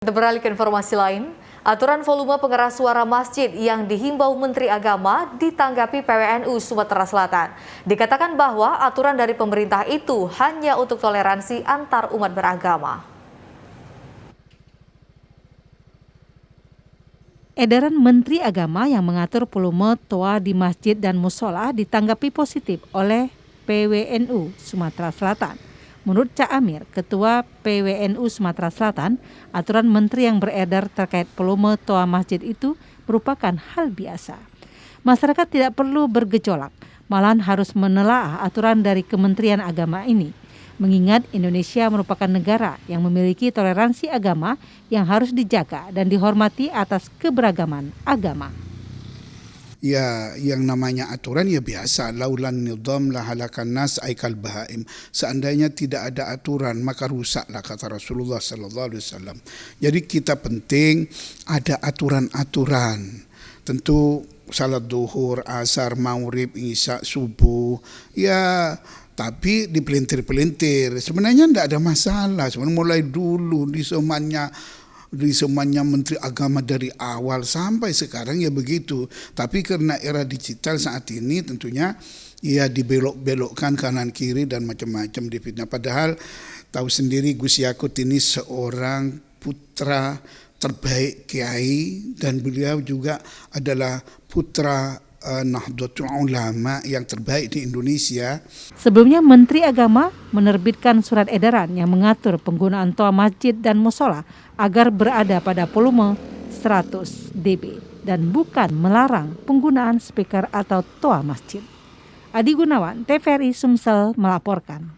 Kita beralih ke informasi lain, aturan volume pengeras suara masjid yang dihimbau Menteri Agama ditanggapi PWNU Sumatera Selatan. Dikatakan bahwa aturan dari pemerintah itu hanya untuk toleransi antar umat beragama. Edaran Menteri Agama yang mengatur volume toa di masjid dan musola ditanggapi positif oleh PWNU Sumatera Selatan. Menurut Cak Amir, Ketua PWNU Sumatera Selatan, aturan menteri yang beredar terkait volume toa masjid itu merupakan hal biasa. Masyarakat tidak perlu bergejolak, malahan harus menelaah aturan dari Kementerian Agama ini. Mengingat Indonesia merupakan negara yang memiliki toleransi agama yang harus dijaga dan dihormati atas keberagaman agama. Ya, yang namanya aturan ya biasa. Laulan nidham lahalakan nas aikal bahaim. Seandainya tidak ada aturan maka rusaklah, kata Rasulullah sallallahu alaihi wasallam. Jadi kita penting ada aturan-aturan. Tentu salat duhur, asar, maghrib, isya, subuh. Ya, tapi dipelintir-pelintir. Sebenarnya tidak ada masalah. Sebenarnya mulai dulu di semuanya Menteri Agama dari awal sampai sekarang ya begitu. Tapi karena era digital saat ini tentunya ya dibelok-belokkan kanan kiri dan macam-macam difitnah. Padahal tahu sendiri Gus Yakut ini seorang putra terbaik kiai dan beliau juga adalah putra Nahdlatul Ulama yang terbaik di Indonesia. Sebelumnya Menteri Agama menerbitkan surat edaran yang mengatur penggunaan toa masjid dan musola agar berada pada volume 100 dB dan bukan melarang penggunaan speaker atau toa masjid. Adi Gunawan, TVRI Sumsel melaporkan.